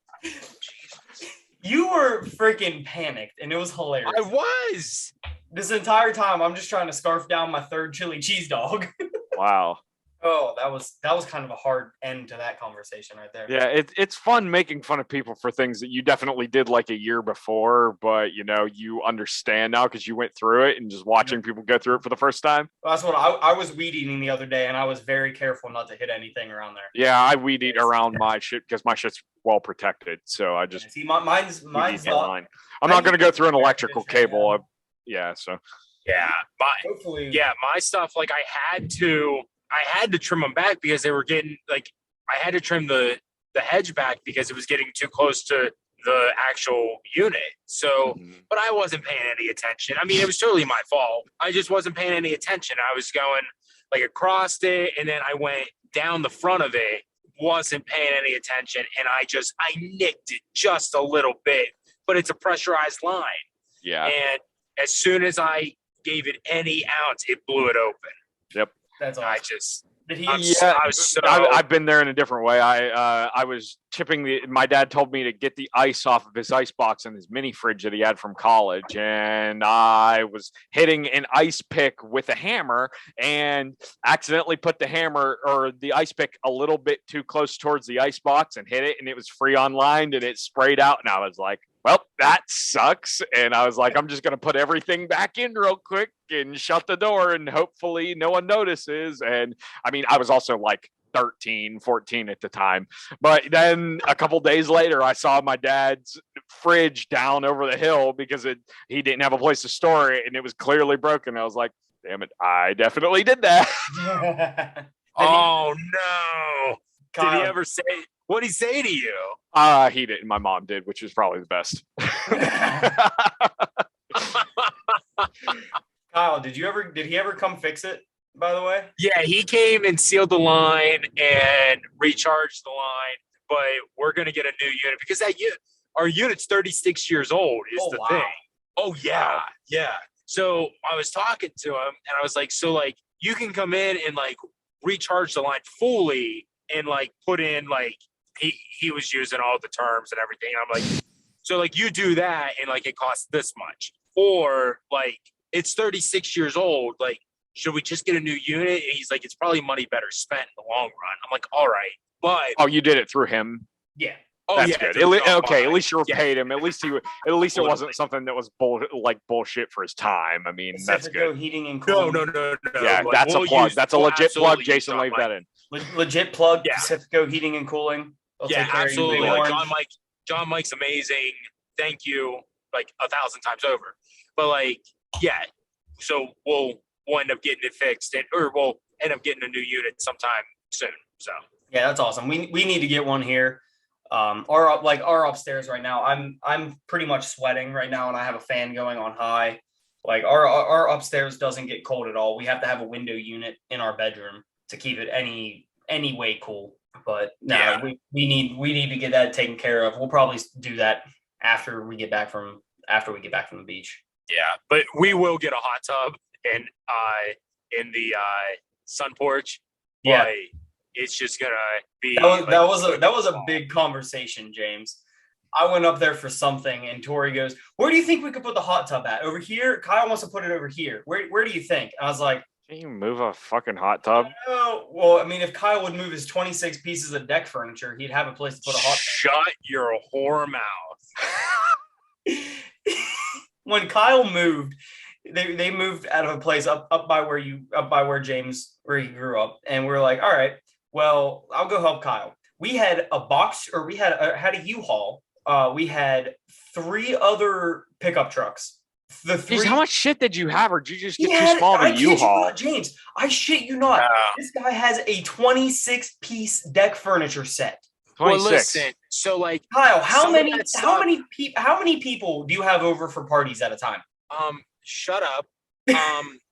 You were freaking panicked, and it was hilarious. I was. This entire time, I'm just trying to scarf down my third chili cheese dog. Wow. Oh, that was kind of a hard end to that conversation right there. Yeah, it's fun making fun of people for things that you definitely did like a year before, but you understand now because you went through it, and just watching people go through it for the first time. Well, that's what I was weed eating the other day, and I was very careful not to hit anything around there. Yeah, I weed eat around my shit because my shit's well protected. So I just mine's not. I'm not going to go through an electrical cable. So my stuff, like I had to trim them back because they were getting I had to trim the hedge back because it was getting too close to the actual unit. So, but I wasn't paying any attention. I mean, it was totally my fault. I just wasn't paying any attention. I was going across it, and then I went down the front of it, wasn't paying any attention, and I nicked it just a little bit, but it's a pressurized line. Yeah. And as soon as I gave it any ounce, it blew it open. Yep. That's awesome. I've been there in a different way. I was chipping my dad told me to get the ice off of his ice box in his mini fridge that he had from college, and I was hitting an ice pick with a hammer and accidentally put the hammer or the ice pick a little bit too close towards the ice box and hit it, and it was Freon lined and it sprayed out, and I was like, well, that sucks. And I was like, I'm just going to put everything back in real quick and shut the door, and hopefully no one notices. And I mean, I was also like 13, 14 at the time. But then a couple days later, I saw my dad's fridge down over the hill because he didn't have a place to store it, and it was clearly broken. I was like, damn it, I definitely did that. Oh, no. Kyle, did he ever say, what'd he say to you? He didn't. My mom did, which is probably the best. Kyle, did he ever come fix it, by the way? Yeah, he came and sealed the line and recharged the line, but we're going to get a new unit because our unit's 36 years old is the thing. Oh, yeah. Wow. Yeah. So I was talking to him, and I was like, so you can come in and recharge the line fully and put in he was using all the terms and everything. And I'm like, so you do that and it costs this much, or it's 36 years old. Should we just get a new unit? And he's like, it's probably money better spent in the long run. I'm like, all right, but you did it through him. Yeah. Oh, that's good. At least you paid him. At least it wasn't something that was bullshit for his time. I mean, that's good. Heating and cooling. No. Yeah, that's a plug. That's a legit plug. Jason, leave that in. Legit plug. Yeah. Pacifico Heating and Cooling. Absolutely. John Mike's amazing. Thank you, 1,000 times over. But so we'll end up getting it fixed, or we'll end up getting a new unit sometime soon. So yeah, that's awesome. We need to get one here. Our upstairs right now, I'm pretty much sweating right now, and I have a fan going on high. Our upstairs doesn't get cold at all. We have to have a window unit in our bedroom to keep it any way cool. But we need to get that taken care of. We'll probably do that after we get back from the beach. Yeah, but we will get a hot tub in the sun porch. Yeah. it's just gonna be That was a big conversation, James. I went up there for something, and Tori goes, "Where do you think we could put the hot tub at? Over here?" Kyle wants to put it over here. Where do you think? And I was like, Can you move a fucking hot tub? "Oh, well, I mean, if Kyle would move his 26 pieces of deck furniture, he'd have a place to put a hot tub." Shut your whore mouth. When Kyle moved, they moved out of a place up by where he grew up, and we are like, all right, well, I'll go help Kyle. We had had a U-Haul. We had 3 other pickup trucks. Jeez, how much shit did you have, or did you just get too small of a U-Haul? James, I shit you not. This guy has a 26-piece deck furniture set. 26. Well, listen, so like Kyle, how many people do you have over for parties at a time? Shut up.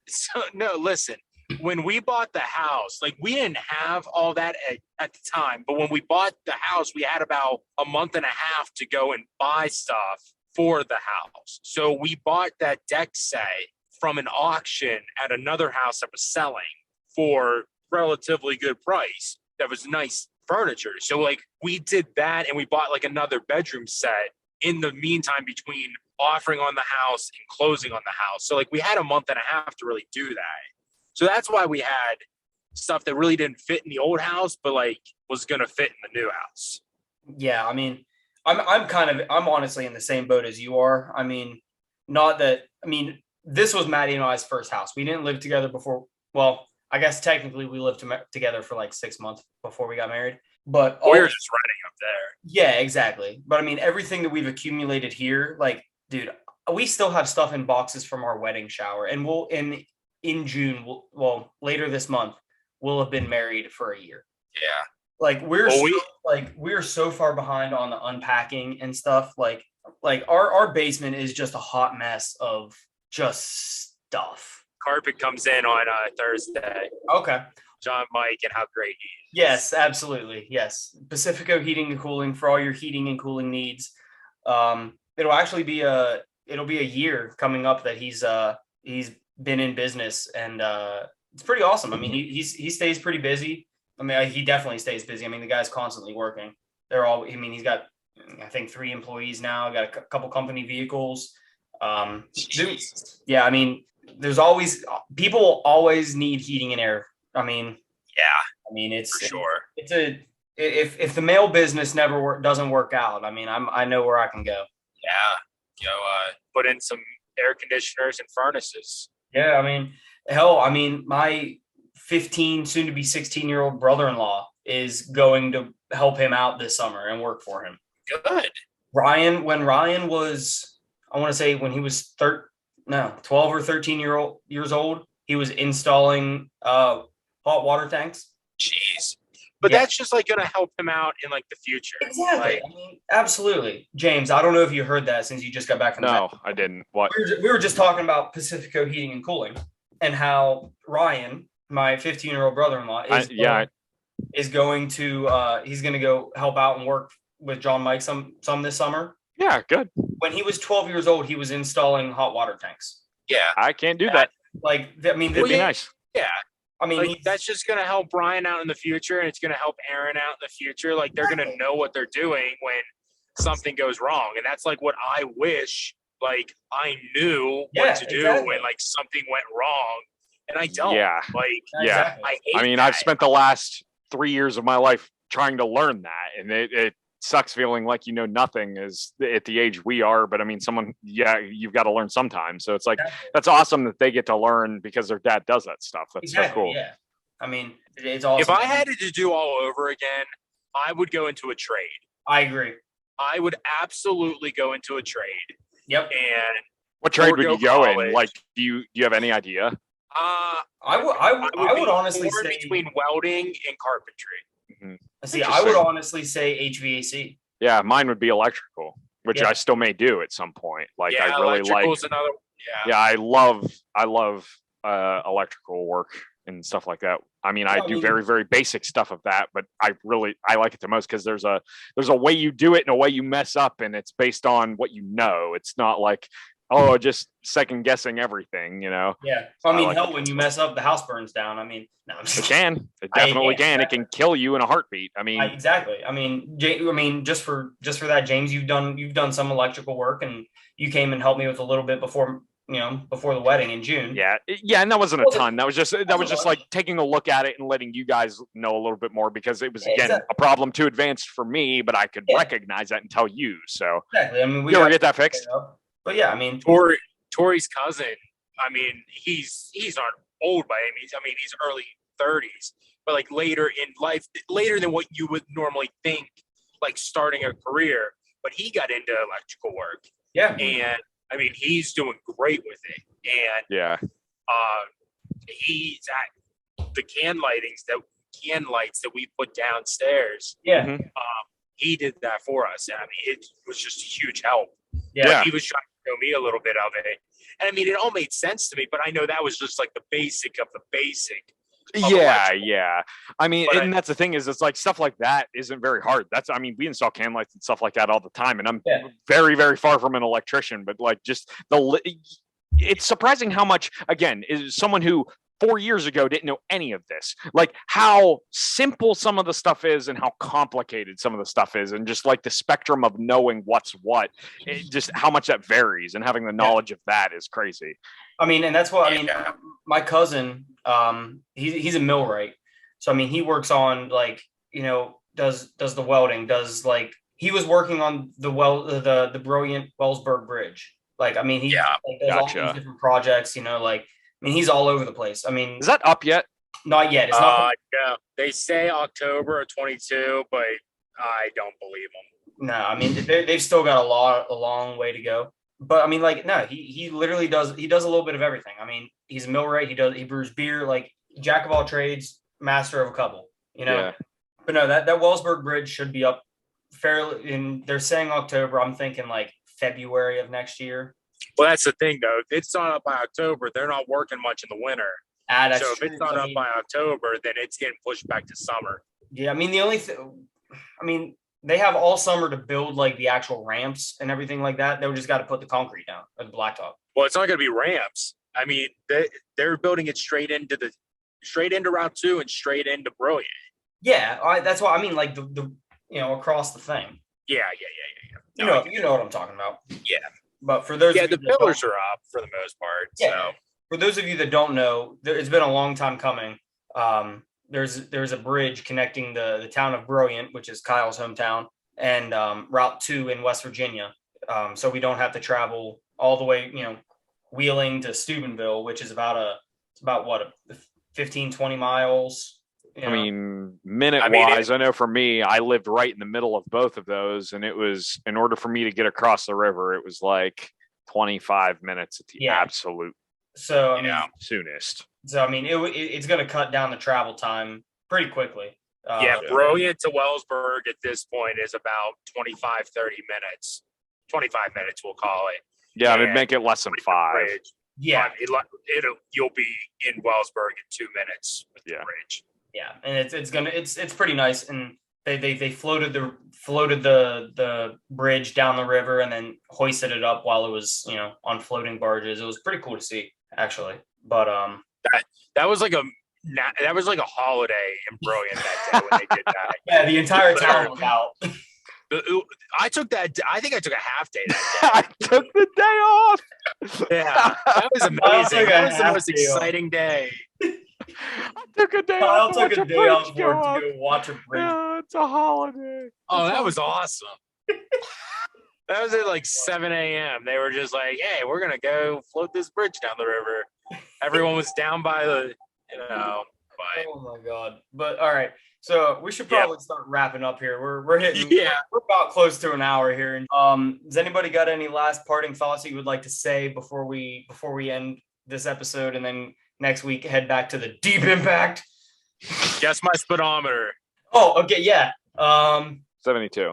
So no, listen. When we bought the house, like we didn't have all that at the time, but when we bought the house, we had about a month and a half to go and buy stuff for the house. So we bought that deck set from an auction at another house that was selling for relatively good price. That was nice furniture. So like we did that, and we bought like another bedroom set in the meantime between offering on the house and closing on the house. So like we had a month and a half to really do that. So that's why we had stuff that really didn't fit in the old house, but like was going to fit in the new house. Yeah. I mean, I'm honestly in the same boat as you are. I mean, this was Maddie and I's first house. We didn't live together before. Well, I guess technically we lived together for like 6 months before we got married, but we were just renting up there. Yeah, exactly. But I mean, everything that we've accumulated here, like, dude, we still have stuff in boxes from our wedding shower, and in June, later this month, we'll have been married for a year. Yeah. Like we're so far behind on the unpacking and stuff. Like our basement is just a hot mess of just stuff. Carpet comes in on Thursday. Okay. John Mike and how great he is. Yes, absolutely. Yes. Pacifico Heating and Cooling for all your heating and cooling needs. It'll actually be a year coming up that he's been in business, and it's pretty awesome. I mean, he stays pretty busy. I mean, he definitely stays busy. I mean, the guy's constantly working. He's got, I think, 3 employees now, got a couple company vehicles. Yeah, I mean, people always need heating and air. I mean, it's for sure. If the mail business doesn't work out, I mean, I know where I can go. Yeah. Go put in some air conditioners and furnaces. Yeah, I mean, hell, my 15, soon to be 16-year-old brother-in-law is going to help him out this summer and work for him. Good. When Ryan was, I want to say when he was 12 or 13 years old, he was installing hot water tanks. Jeez. But that's just like going to help him out in like the future. Exactly. Absolutely. James, I don't know if you heard that since you just got back from No, I didn't. What? We were just talking about Pacifico Heating and Cooling and how Ryan, my 15-year-old brother-in-law, is going to he's going to go help out and work with John Mike some this summer. Yeah, good. When he was 12 years old, he was installing hot water tanks. Yeah. I can't do that. That'd be nice. Yeah. I mean, that's just going to help Brian out in the future, and it's going to help Aaron out in the future. Like, they're going to know what they're doing when something goes wrong. And that's like what I wish, like, I knew what to do when like something went wrong, and I don't. Yeah. Exactly. I've spent the last 3 years of my life trying to learn that, and it sucks feeling like you know nothing is at the age we are. But I mean, you've got to learn sometime. So it's like, that's awesome that they get to learn because their dad does that stuff. That's so cool. Yeah. I mean, it's awesome. If I had to do all over again, I would go into a trade. I agree. I would absolutely go into a trade. Yep. And what trade would you go in? Like, do you have any idea? I would honestly say between welding and carpentry. Mm-hmm. See, I would honestly say HVAC. Yeah, mine would be electrical, which I still may do at some point. Like, I really like. Another, yeah, I love electrical work and stuff like that. I mean, I do very, very basic stuff of that, but I like it the most because there's a way you do it and a way you mess up, and it's based on what you know. It's not like Oh, just second guessing everything, Yeah. I I mean, like hell, it. when you mess up, the house burns down. I mean, no, I'm It just can. It I- definitely yeah, can. It exactly. can kill you in a heartbeat. I mean, Exactly. I mean, just for that, James, you've done some electrical work, and you came and helped me with a little bit before the wedding in June. yeah, and that wasn't a Wasn't ton. That was wasn't just much. like taking a look at it and letting you guys know a little bit more because it was Yeah, again a exactly. problem too advanced for me, but I could Yeah, recognize that and tell you. So exactly. I mean, we you ever got get that it fixed? up. But yeah, I mean, Tori's cousin. I mean, he's not old by any means. I mean, he's early 30s, but like later in life, later than what you would normally think, like starting a career. But he got into electrical work, yeah, and I mean, he's doing great with it. And Yeah. he's at the can lights that we put downstairs. yeah, Mhm. He did that for us. And I mean, it was just a huge help. yeah. He was trying to show me a little bit of it. And I mean, it all made sense to me, but I know that was just like the basic of the basic. Yeah, electrical. yeah. I mean, But and that's the thing is, it's like stuff like that isn't very hard. I mean, we install can lights and stuff like that all the time, and I'm Yeah. very, very far from an electrician. But like, just it's surprising how much. Again, is someone who 4 years ago didn't know any of this, like how simple some of the stuff is and how complicated some of the stuff is, and just like the spectrum of knowing what's what, just how much that varies, and having the knowledge of that is crazy. I mean, and that's what I mean. Yeah. My cousin, he's a millwright, so I mean, he works on like does the welding, does like he was working on the brilliant Wellsburg Bridge. Like, I mean, he Yeah. like, does all these Gotcha. different projects. Like, I mean, he's all over the place. I mean, Is that up yet? not yet. It's not. Yeah. They say October of 22, but I don't believe them. No, I mean, they've still got a long way to go. But I mean, like, no, he literally does. He does a little bit of everything. I mean, he's a millwright. He brews beer. Like, jack of all trades, master of a couple. Yeah. But no, that Wellsburg Bridge should be up fairly. And they're saying October. I'm thinking like February of next year. Well, that's the thing, though. If it's not up by October, they're not working much in the winter. That's So if true. it's not I up mean, by October, then it's getting pushed back to summer. yeah, I mean, the only thing, I mean, they have all summer to build like the actual ramps and everything like that. They just got to put the concrete down or the blacktop. Well, it's not going to be ramps. I mean, they're building it straight into Route 2 and straight into Brilliant. Yeah, that's why I mean, like the across the thing. Yeah. You know what I'm talking about. Yeah. But for those Yeah, of you the that pillars don't- are up for the most part. Yeah. So for those of you that don't know, it's been a long time coming. There's a bridge connecting the town of Brilliant, which is Kyle's hometown, and Route 2 in West Virginia. So we don't have to travel all the way, Wheeling to Steubenville, which is about 15, 20 miles. I mean, minute wise, I know for me, I lived right in the middle of both of those, and it was in order for me to get across the river, it was like 25 minutes at the absolute so I mean, soonest. So I mean, it's going to cut down the travel time pretty quickly. Brilliant to Wellsburg at this point is about 25, 30 minutes. 25 minutes, we'll call it. Yeah, it'd make it less than 5. Bridge. Yeah, you'll be in Wellsburg in 2 minutes with the bridge. Yeah, and it's pretty nice, and they floated the bridge down the river and then hoisted it up while it was on floating barges. It was pretty cool to see, actually. But that was like a holiday in Brilliant that day when they did that. Yeah, the entire town was out. I think I took a half day that I took the day off. Yeah, that was amazing. That was the most day off. exciting day. I took a day Kyle off. took a day off go work up. to go watch a bridge. Yeah, it's a holiday. Oh, that was awesome. That was at like 7 a.m. They were just like, hey, we're going to go float this bridge down the river. Everyone was down by the, but Oh my god! But all right, so we should probably start wrapping up here. We're hitting. We're about close to an hour here. Does anybody got any last parting thoughts you would like to say before we end this episode, and then next week head back to the Deep Impact? guess my speedometer. Oh, okay, yeah. 72.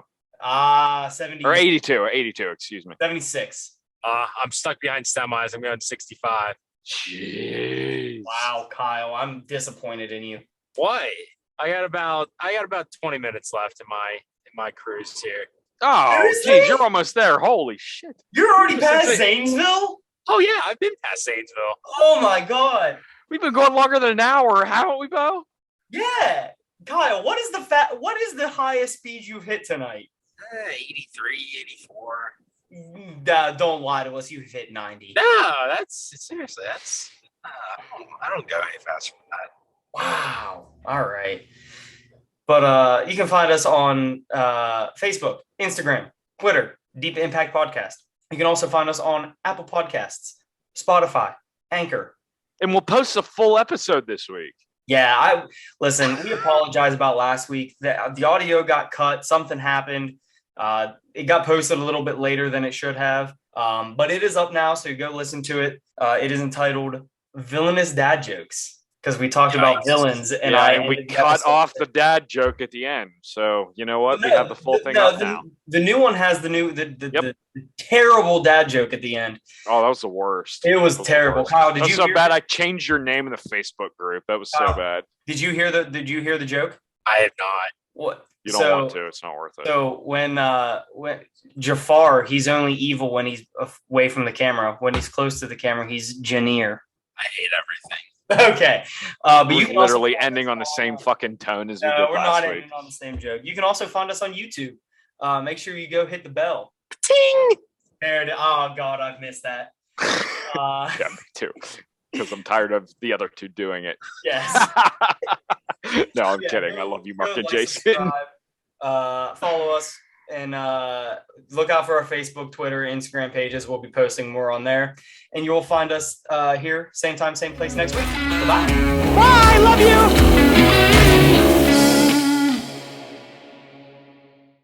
70 Or 82. 82, excuse me. 76. I'm stuck behind semis. I'm going 65. Jeez. Wow, Kyle, I'm disappointed in you. Why? I got about 20 minutes left in my cruise here. Oh, Seriously? geez, you're almost there. Holy shit. You're already This is past it. Zanesville? Oh yeah, I've been past Zanesville. Oh my god. We've been going longer than an hour, haven't we, Bo? Yeah. Kyle, what is the highest speed you've hit tonight? 83, 84. Don't lie to us. You've hit 90. No, that's seriously. That's I don't go any faster than that. Wow. All right. But you can find us on Facebook, Instagram, Twitter, Deep Impact Podcast. You can also find us on Apple Podcasts, Spotify, Anchor. And we'll post a full episode this week. Yeah, listen, we apologize about last week. The audio got cut. Something happened. It got posted a little bit later than it should have. But it is up now, so you go listen to it. It is entitled Villainous Dad Jokes. Because we talked about villains, and we cut off the dad joke at the end. So you know what? We have the full thing up now. The new one has the terrible dad joke at the end. Oh, that was the worst. It was terrible. Kyle, did you so hear bad? I changed your name in the Facebook group. That was so bad. Did you hear the joke? I have not. What? You don't want to. It's not worth it. So when Jafar, he's only evil when he's away from the camera. When he's close to the camera, he's Janir. I hate everything. Okay, but We're you can literally also ending on the same fucking tone as we did we're last not week. ending on the same joke. You can also find us on YouTube. Make sure you go hit the bell. Ting! Oh God, I've missed that. Yeah, me too. Because I'm tired of the other two doing it. Yes. No, I'm Yeah, kidding. go- I love you, go Mark and like, Jason. subscribe, follow us and look out for our Facebook, Twitter, Instagram pages. We'll be posting more on there. And you'll find us here, same time, same place next week. Bye-bye. Bye.